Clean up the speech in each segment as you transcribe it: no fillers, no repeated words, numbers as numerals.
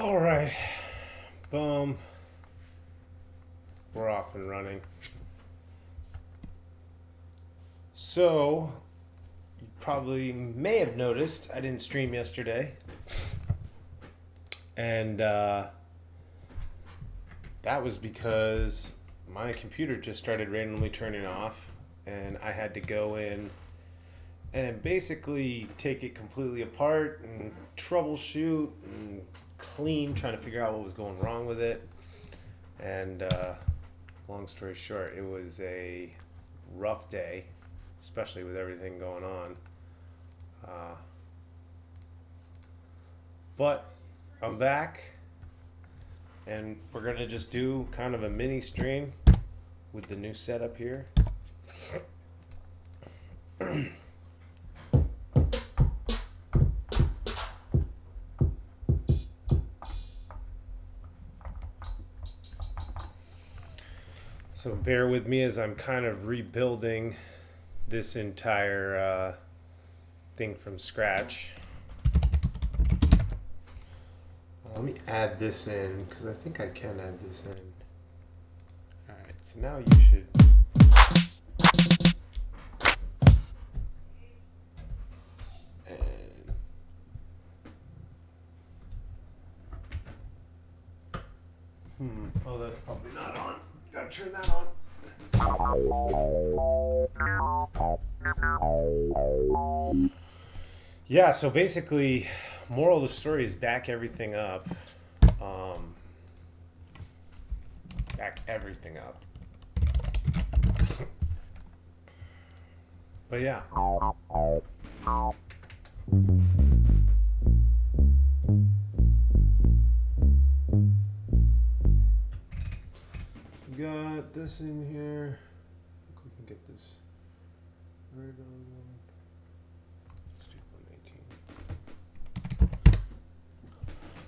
All right. Boom. We're off and running. So, you probably may have noticed I didn't stream yesterday. And that was because my computer just started randomly turning off. And I had to go in and basically take it completely apart and troubleshoot and clean, trying to figure out what was going wrong with it. And long story short, it was a rough day, especially with everything going on. But I'm back, and we're gonna just do kind of a mini stream with the new setup here. So bear with me as I'm kind of rebuilding this entire thing from scratch. Let me add this in, because I think I can add this in. Alright, so now you should... Oh, that's probably not on. Gotta turn that on. Yeah, so basically, moral of the story is back everything up. Back everything up. But yeah. Got this in here. I think we can get this right on. Let's do 118.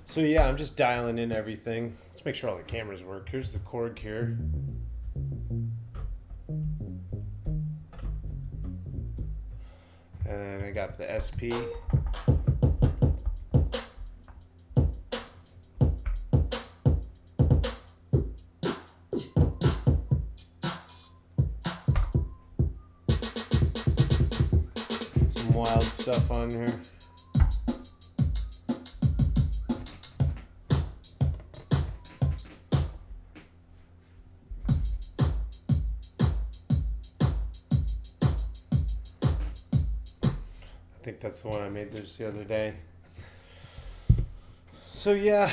So yeah, I'm just dialing in everything. Let's make sure all the cameras work. Here's the Korg here. And I got the SP. Wild stuff on here. I think that's the one I made just the other day. So yeah,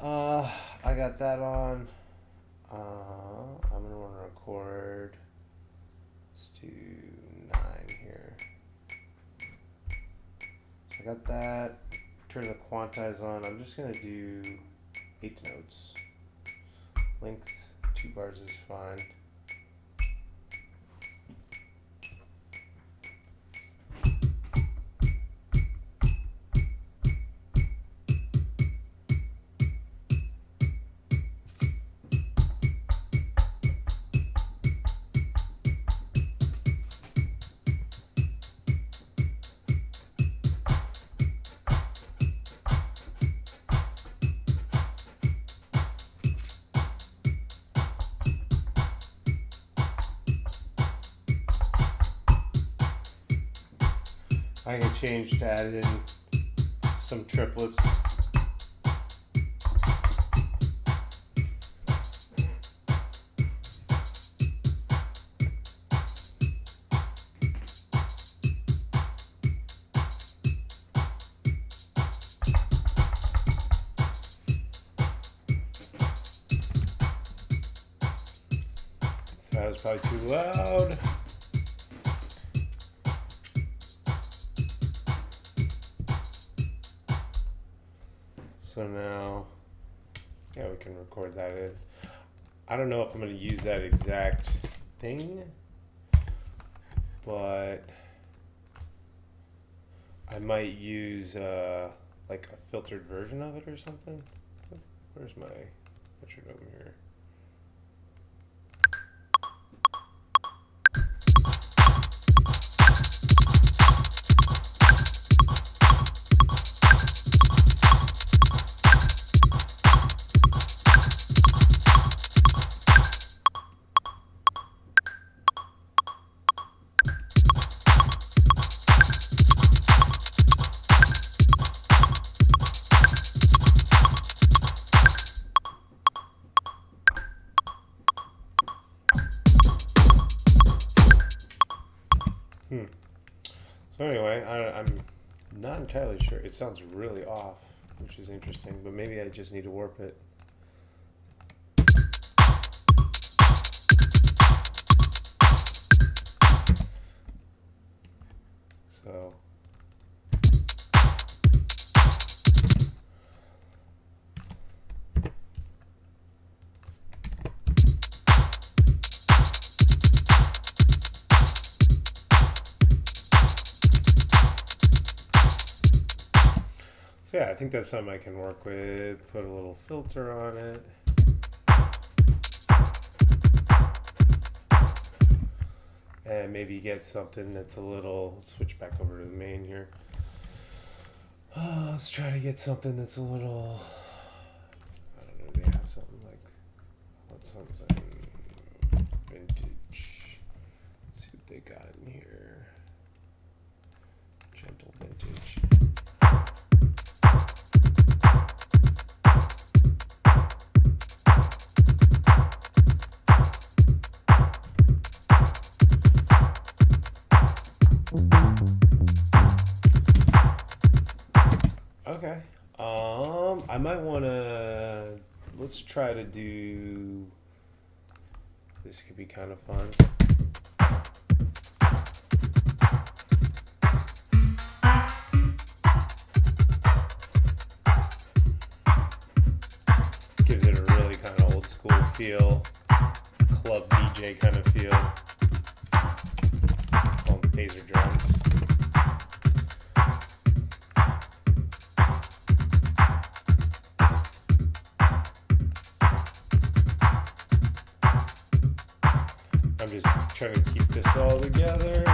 I got that on. I'm gonna want to record. Let's do 9 here. I got that. Turn the quantize on. I'm just gonna do 8th notes. Length 2 bars is fine. I can change to add in some triplets. So that was probably too loud. So now, yeah, we can record that in. I don't know if I'm going to use that exact thing, but I might use like a filtered version of it or something. Where's my metronome here? not entirely sure. It sounds really off, which is interesting, but maybe I just need to warp it. So yeah, I think that's something I can work with. Put a little filter on it. And maybe get something that's a little, let's switch back over to the main here. Let's try to get something that's a little, I don't know, they have something like, what's something vintage. Let's see what they got in here. Gentle vintage. Okay. I might want to, let's try to do, this could be kind of fun. Gives it a really kind of old school feel, club DJ kind of feel. Call them phaser drums. I'm just trying to keep this all together.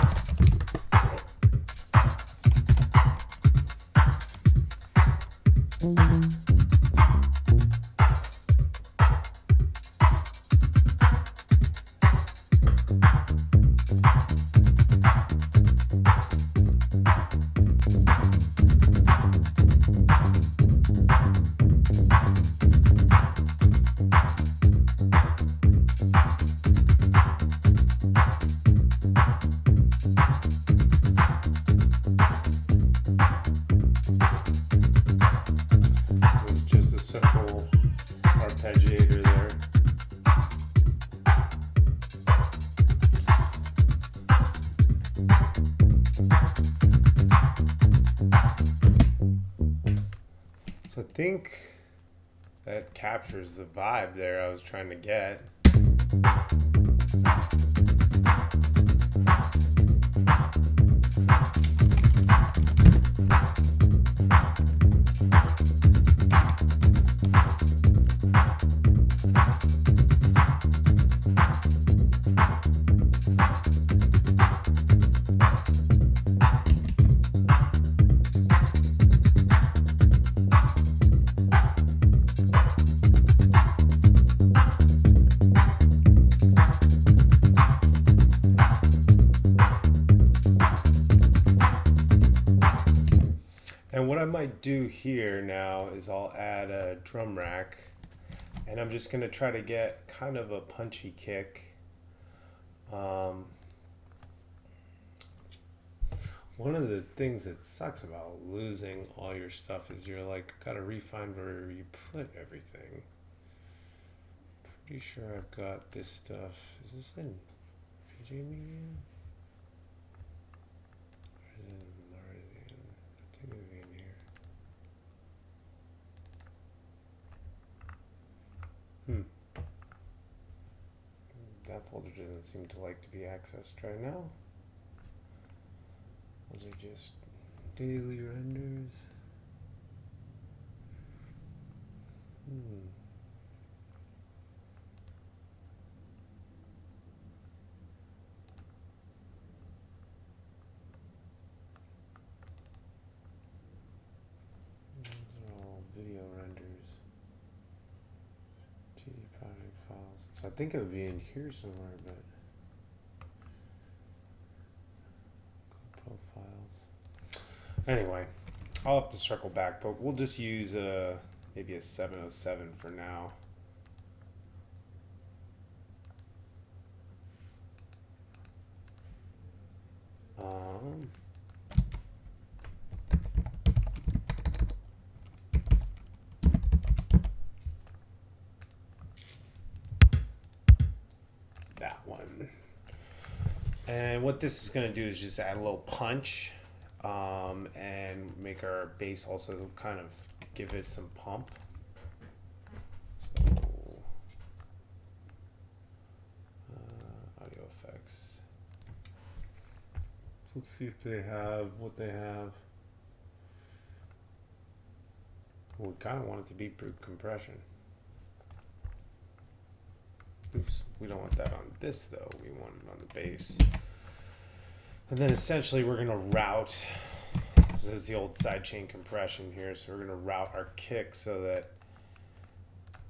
Just a simple arpeggiator there. So I think that captures the vibe there I was trying to get. And what I might do here now is I'll add a drum rack, and I'm just going to try to get kind of a punchy kick. One of the things that sucks about losing all your stuff is you're like, gotta re-find where you put everything. Pretty sure I've got this stuff. Is this in PJ Media? Or is it in Marzian? I think it'd be in here. That folder doesn't seem to like to be accessed right now. Those are just daily renders. Those are all video renders. TD project files. So I think it would be in here somewhere, but profiles. Anyway, I'll have to circle back, but we'll just use maybe a 707 for now. And what this is going to do is just add a little punch, and make our bass also kind of give it some pump. So, audio effects. Let's see if they have what they have. We kind of want it to be compression. Oops, we don't want that on this though. We want it on the bass. And then essentially we're going to route, this is the old sidechain compression here, so we're going to route our kick so that,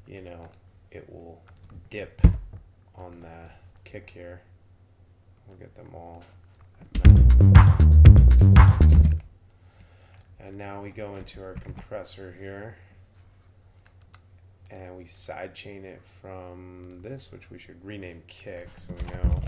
you know, it will dip on the kick here. We'll get them all. And now we go into our compressor here. And we sidechain it from this, which we should rename kick so we know.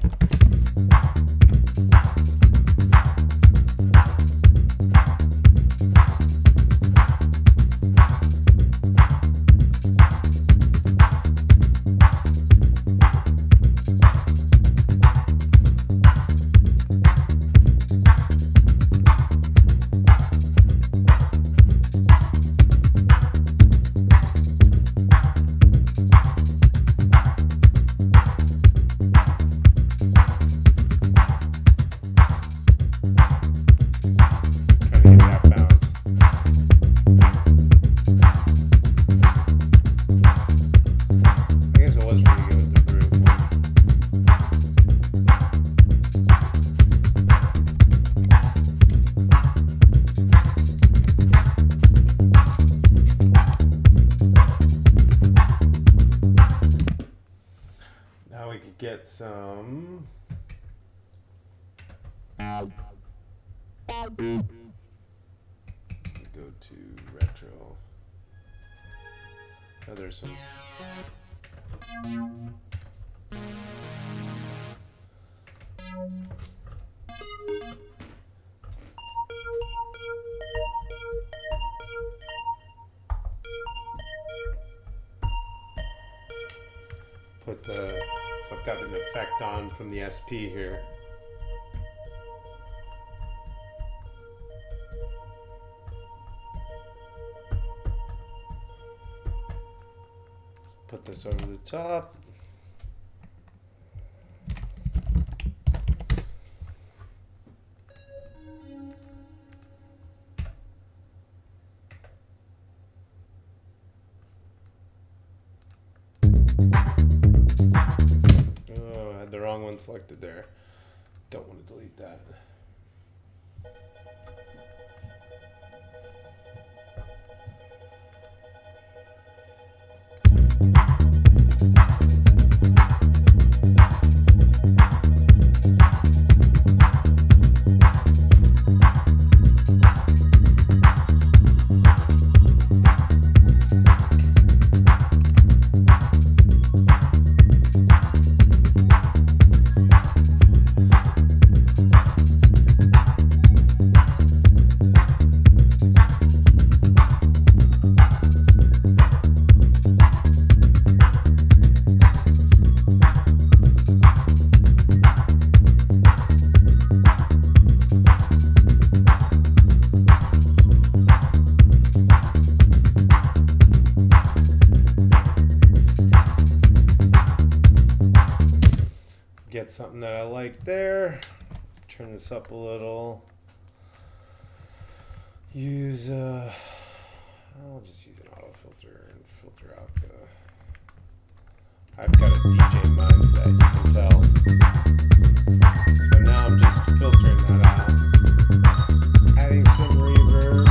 Get some go to retro. Oh, there's some put the I've got an effect on from the SP here. Put this over the top. Selected there. Don't want to delete that. Get something that I like there. Turn this up a little. Use I'll just use an auto filter and filter out the. I've got a DJ mindset, you can tell. So now I'm just filtering that out. Adding some reverb.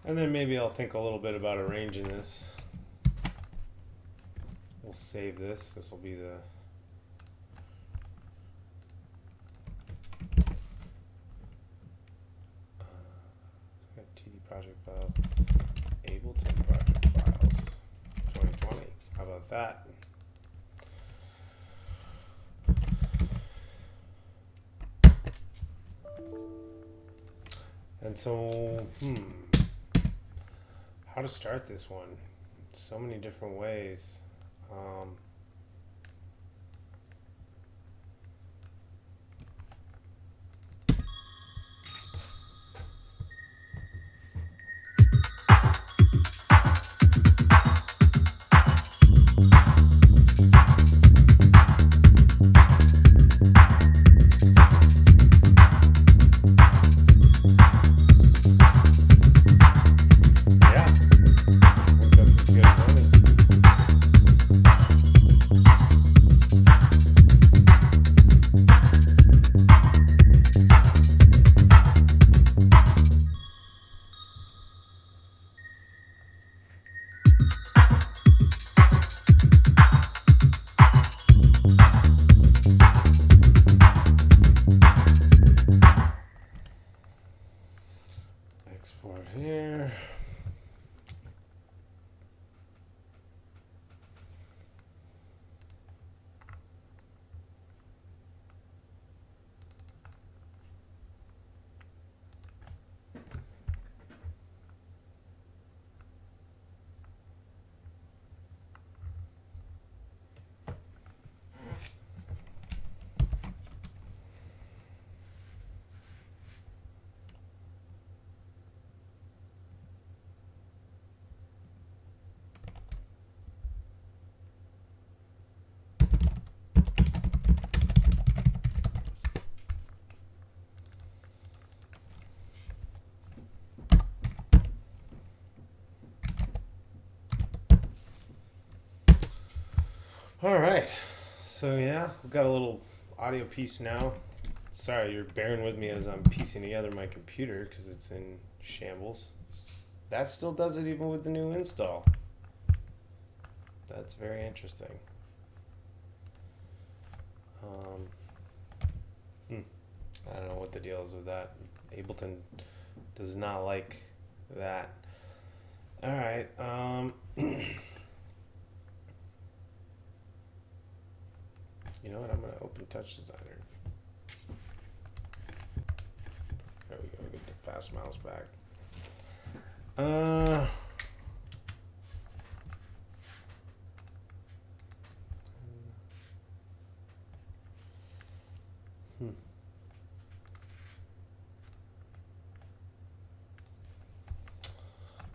And then maybe I'll think a little bit about arranging this. We'll save this. This will be the TD project files, Ableton project files, 2020. How about that? And so, how to start this one? So many different ways. Export here. All right, so yeah, we've got a little audio piece now. Sorry, you're bearing with me as I'm piecing together my computer because it's in shambles. That still does it even with the new install. That's very interesting. I don't know what the deal is with that. Ableton does not like that. All right. You know what? I'm going to open Touch Designer. There we go. Get the fast mouse back.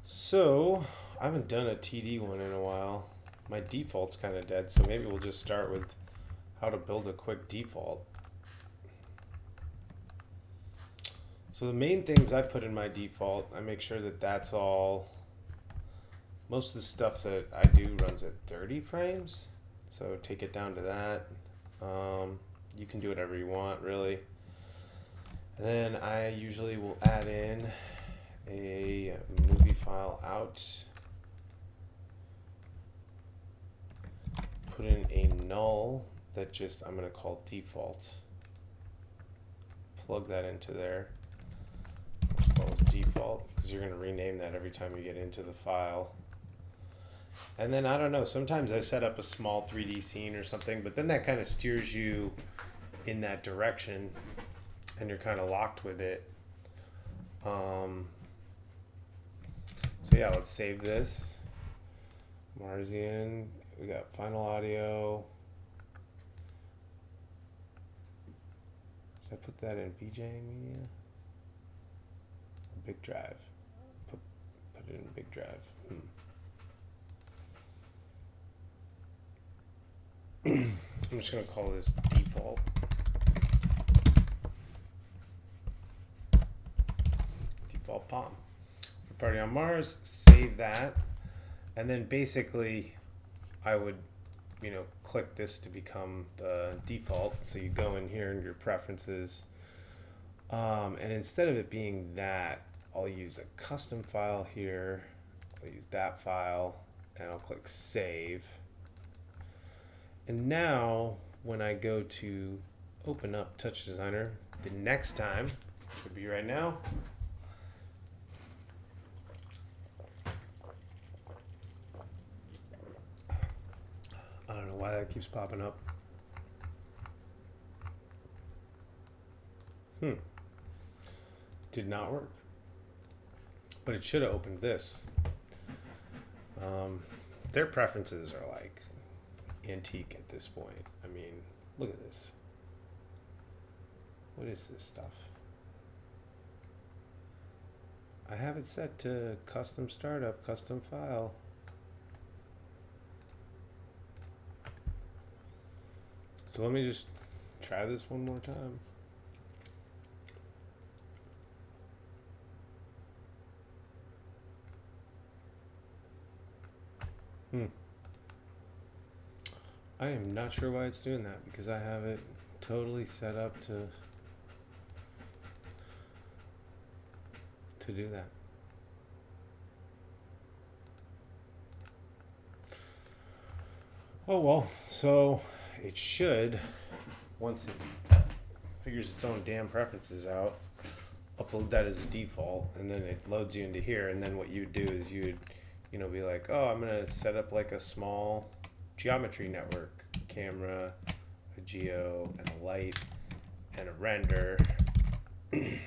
So, I haven't done a TD one in a while. My default's kind of dead, so maybe we'll just start with how to build a quick default. So the main things I put in my default, I make sure that that's all, most of the stuff that I do runs at 30 frames. So take it down to that. You can do whatever you want, really. And then I usually will add in a movie file out, put in a null that just I'm going to call default, plug that into there, call it default, because you're going to rename that every time you get into the file. And then I don't know, sometimes I set up a small 3D scene or something, but then that kind of steers you in that direction and you're kind of locked with it. So yeah, let's save this. Marzian, we got final audio. Should I put that in VJ Media? Big Drive. Put it in Big Drive. I'm just gonna call this default. Default Palm. Party on Mars, save that, and then basically I would, click this to become the default. So you go in here in your preferences, and instead of it being that, I'll use a custom file here. I'll use that file and I'll click save. And now when I go to open up Touch Designer the next time, which would be right now, I don't know why that keeps popping up. Did not work. But it should have opened this. Their preferences are like antique at this point. I mean, look at this. What is this stuff? I have it set to custom startup, custom file. So let me just try this one more time. I am not sure why it's doing that because I have it totally set up to do that. Oh well, so it should, once it figures its own damn preferences out, upload that as a default, and then it loads you into here, and then what you would do is you would, be like, oh, I'm gonna set up like a small geometry network, camera, a geo, and a light, and a render. And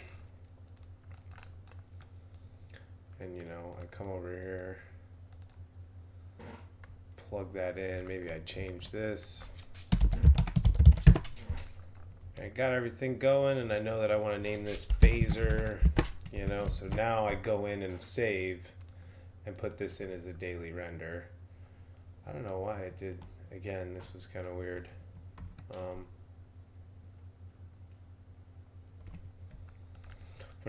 I come over here, plug that in, maybe I change this. I got everything going, and I know that I want to name this phaser, so now I go in and save and put this in as a daily render. I don't know why it did. Again, this was kind of weird. But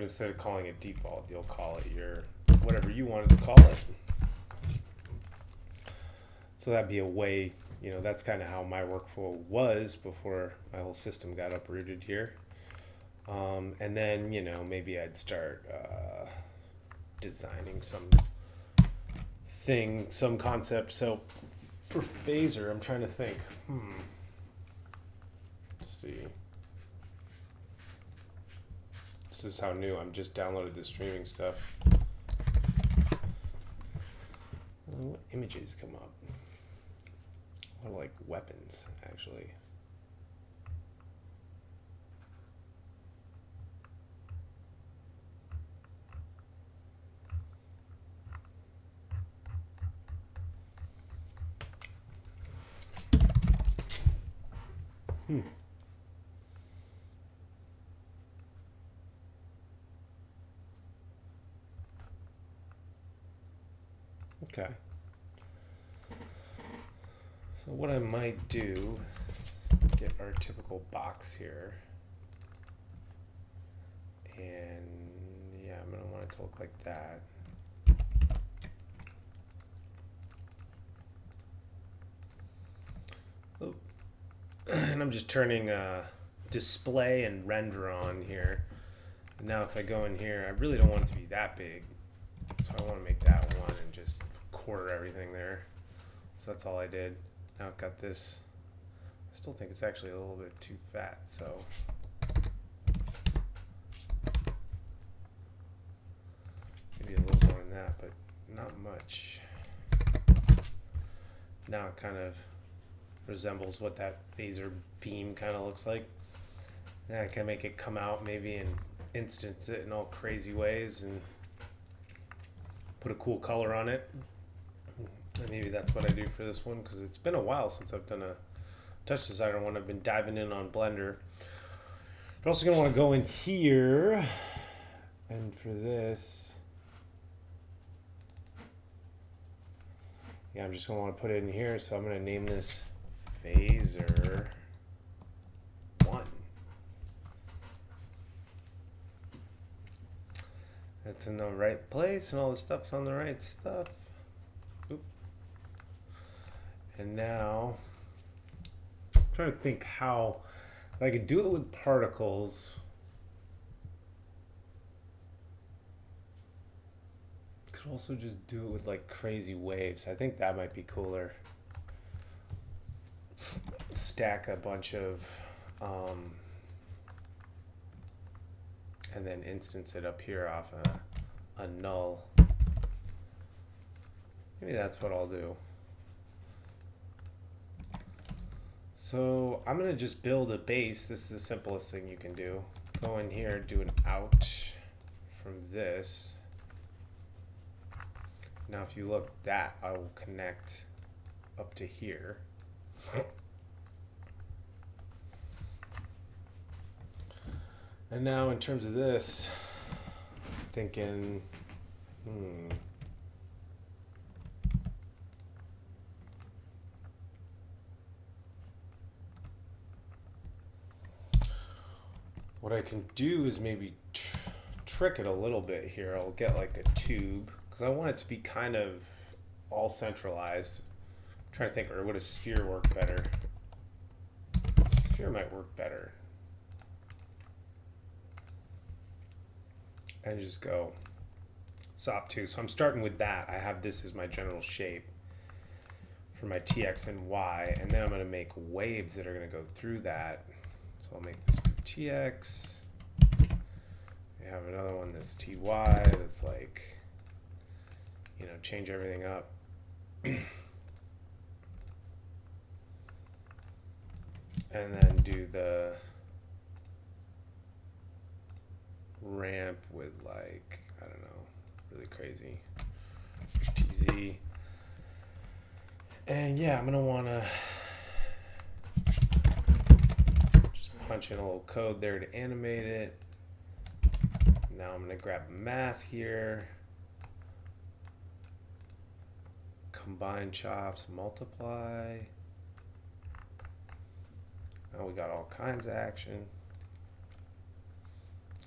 instead of calling it default, you'll call it your whatever you wanted to call it. So that'd be a way, that's kind of how my workflow was before my whole system got uprooted here. And then, maybe I'd start designing some concept. So for phaser, I'm trying to think, let's see. This is how new, I'm just downloaded the streaming stuff. What images come up? What are like weapons, actually? Okay. So what I might do, get our typical box here. And yeah, I'm going to want it to look like that. Oh. And I'm just turning display and render on here. And now if I go in here, I really don't want it to be that big. So I want to make that one and just quarter everything there. So that's all I did. Now I've got this. I still think it's actually a little bit too fat, so maybe a little more than that, but not much. Now it kind of resembles what that phaser beam kind of looks like. Now I can make it come out maybe and instance it in all crazy ways and put a cool color on it. And maybe that's what I do for this one, because it's been a while since I've done a Touch Designer one. I've been diving in on Blender. You're also going to want to go in here, and for this, I'm just going to want to put it in here, so I'm going to name this Phaser 1. That's in the right place, and all the stuff's on the right stuff. Oop. And now, I'm trying to think how I could do it with particles. could also just do it with like crazy waves. I think that might be cooler. Stack a bunch of, and then instance it up here off a null. Maybe that's what I'll do. So I'm gonna just build a base. This is the simplest thing you can do. Go in here, do an out from this. Now if you look, that I will connect up to here. And now in terms of this, thinking, what I can do is maybe trick it a little bit here. I'll get like a tube because I want it to be kind of all centralized. I'm trying to think, or would a sphere work better? Sphere might work better. And just go SOP2. So I'm starting with that. I have this as my general shape for my TX and Y, and then I'm going to make waves that are going to go through that. So I'll make this TX. I have another one that's TY that's like, you know, change everything up. And then do the ramp with like, I don't know, really crazy TZ. And yeah, I'm gonna wanna just punch in a little code there to animate it. Now I'm gonna grab math here, combine chops, multiply. Now we got all kinds of action.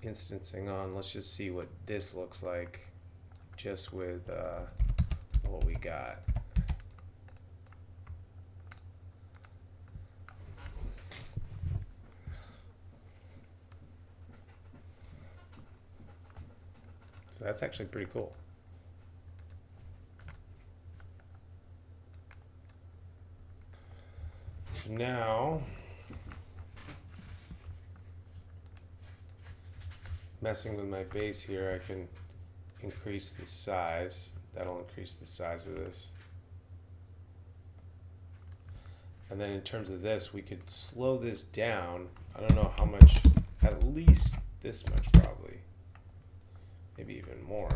Instancing on, let's just see what this looks like just with what we got. So that's actually pretty cool. So now, messing with my base here, I can increase the size. That'll increase the size of this. And then in terms of this, we could slow this down. I don't know how much, at least this much probably. Maybe even more.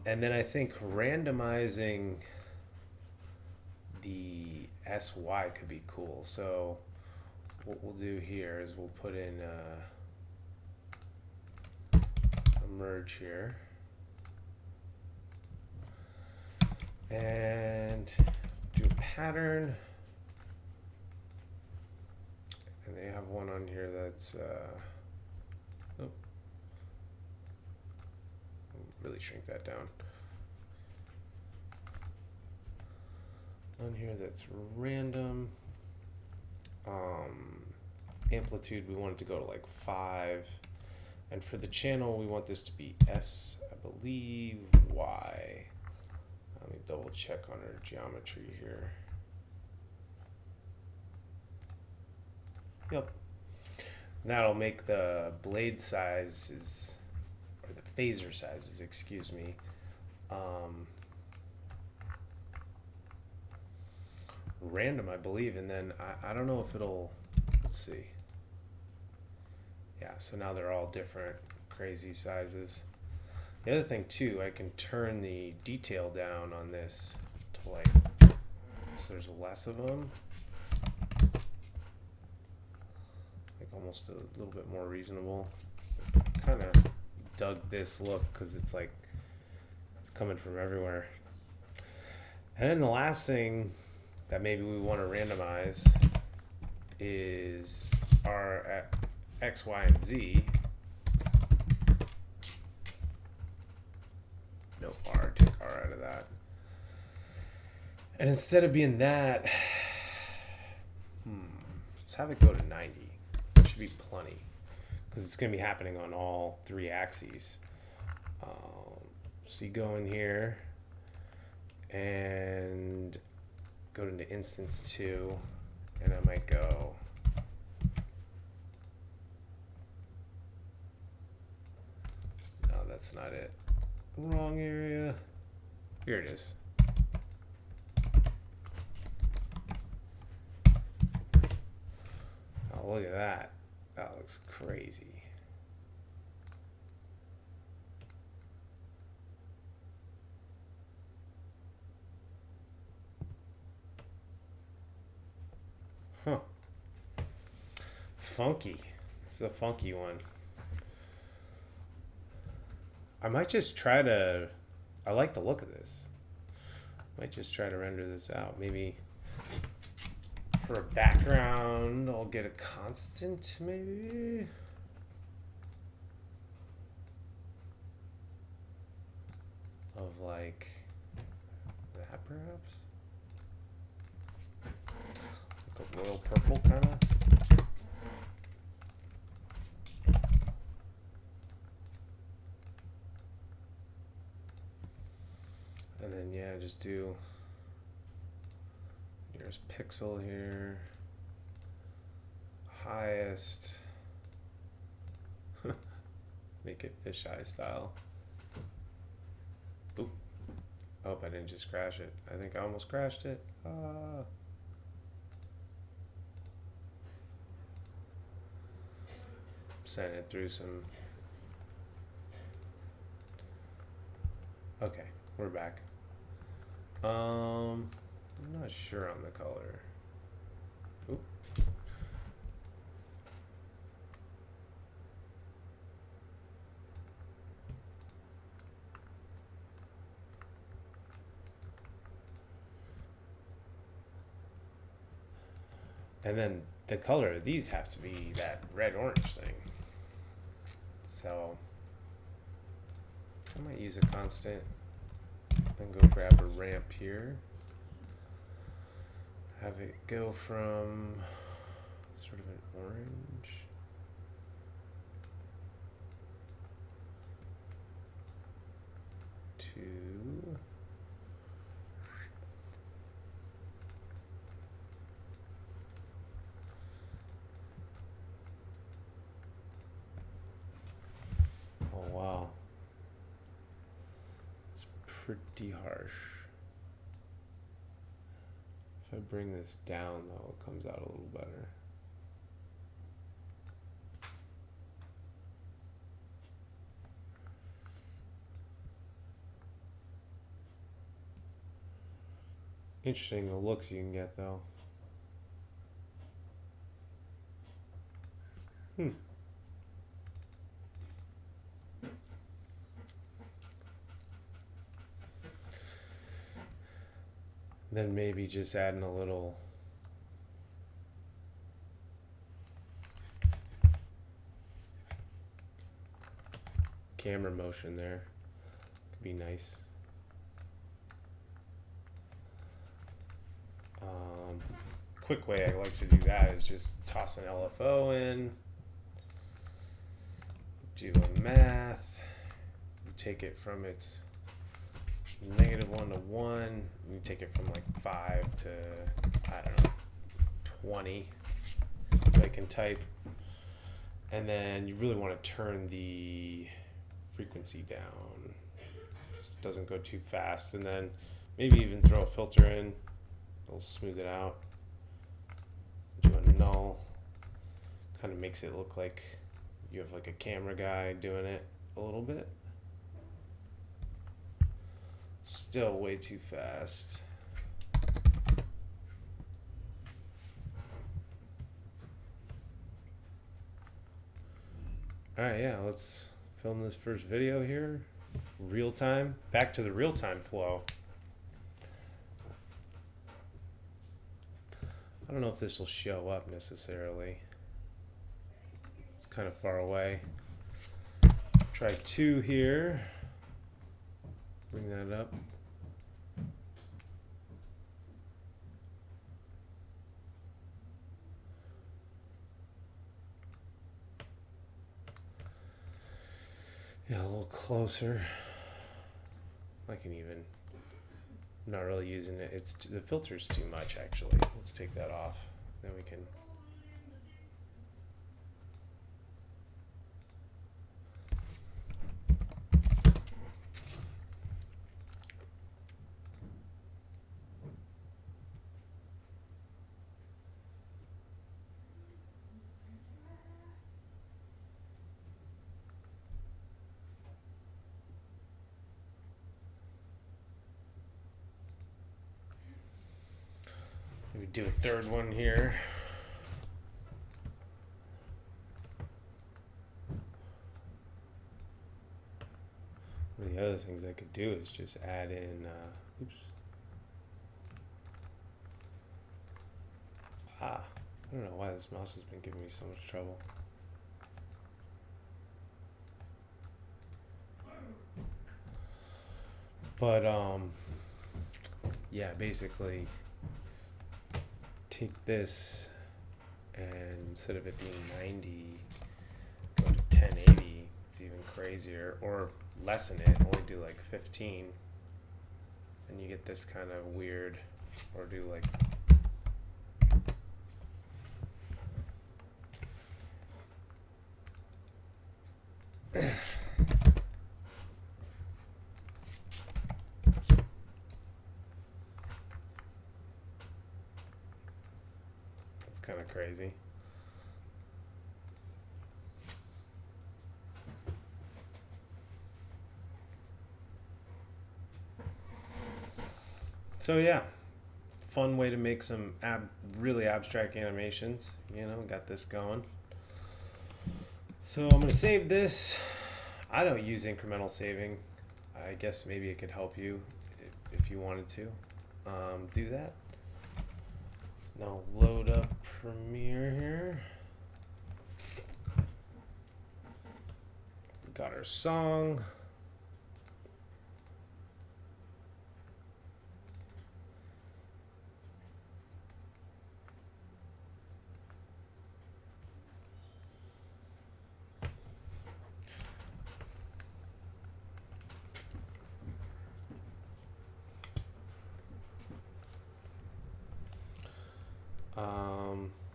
And then I think randomizing the SY could be cool. So what we'll do here is we'll put in a merge here. And do a pattern. And they have one on here that's, oh, really shrink that down. On here that's random. Amplitude, we want it to go to like 5. And for the channel, we want this to be S, I believe, Y. Let me double check on our geometry here. Yep. And that'll make the blade sizes, or the phaser sizes, excuse me, random, I believe. And then I don't know if it'll, let's see. Yeah, so now they're all different crazy sizes. The other thing too, I can turn the detail down on this to like, so there's less of them. Like almost a little bit more reasonable. Kind of dug this look because it's like, it's coming from everywhere. And then the last thing that maybe we want to randomize is our X, Y, and Z. No R, take R out of that. And instead of being that, let's have it go to 90. It should be plenty. because it's going to be happening on all three axes. So you go in here and go into instance 2, and I might go no, that's not it. Wrong area. Here it is. Oh, look at that. That looks crazy. Huh. Funky. This is a funky one. I might just try to... I like the look of this. Might just try to render this out. Maybe for a background, I'll get a constant, maybe? Of like that, perhaps? Like a royal purple, kind of? And then, yeah, just do nearest pixel here. Highest. Make it fisheye style. Oop. I hope I didn't just crash it. I think I almost crashed it. Sent it through some... Okay, we're back. I'm not sure on the color. Oop. And then the color of these have to be that red-orange thing. So I might use a constant and go grab a ramp here. Have it go from sort of an orange to oh wow, it's pretty harsh. If I bring this down though, it comes out a little better. Interesting the looks you can get though. Then maybe just adding a little camera motion there. Could be nice. Quick way I like to do that is just toss an LFO in, do a math, take it from its -1 to 1, you take it from like 5 to, I don't know, 20, so I can type, and then you really want to turn the frequency down, just doesn't go too fast, and then maybe even throw a filter in, it'll smooth it out, do a null, kind of makes it look like you have like a camera guy doing it a little bit. Still way too fast. Alright, yeah, let's film this first video here. Real time. Back to the real time flow. I don't know if this will show up necessarily. It's kind of far away. Try 2 here. Bring that up. Yeah, a little closer. I can even. I'm not really using it. The filter's too much actually. Let's take that off. Then we can. Maybe do a third one here. One of the other things I could do is just add in. Oops. I don't know why this mouse has been giving me so much trouble. But yeah, basically take this and instead of it being 90, go to 1080. It's even crazier, or lessen it, only do like 15, and you get this kind of weird, or do like it's kind of crazy. So yeah, fun way to make some really abstract animations. Got this going. So I'm gonna save this. I don't use incremental saving. I guess maybe it could help you if you wanted to do that. Now load up Premiere here. Got our song.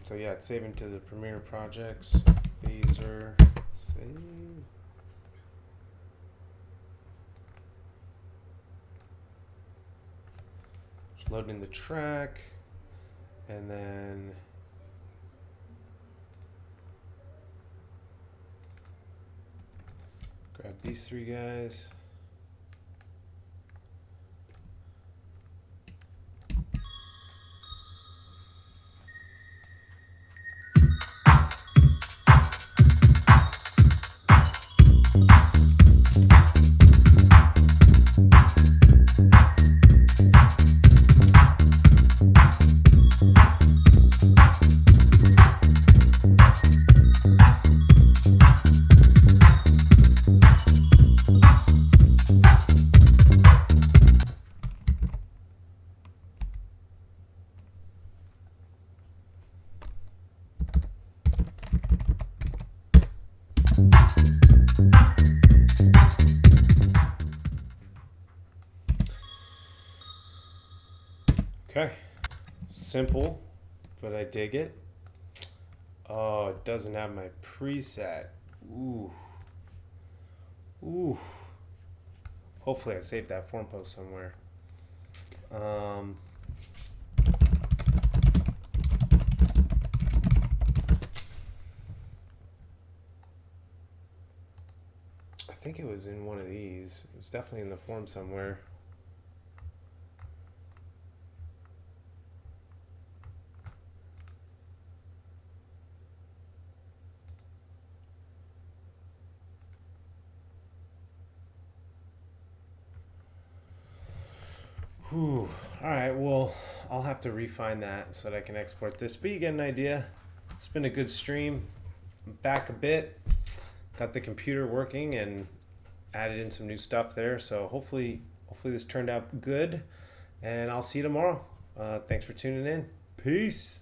So yeah, it's saving to the Premiere projects. Phaser, save. Just loading the track, and then grab these three guys. Okay, simple, but I dig it. Oh, it doesn't have my preset. Ooh. Hopefully I saved that form post somewhere. I think it was in one of these. It was definitely in the form somewhere. Whew. All right, well, I'll have to refine that so that I can export this, but you get an idea. It's been a good stream. I'm back a bit. Got the computer working and added in some new stuff there, so hopefully this turned out good, and I'll see you tomorrow. Thanks for tuning in. Peace.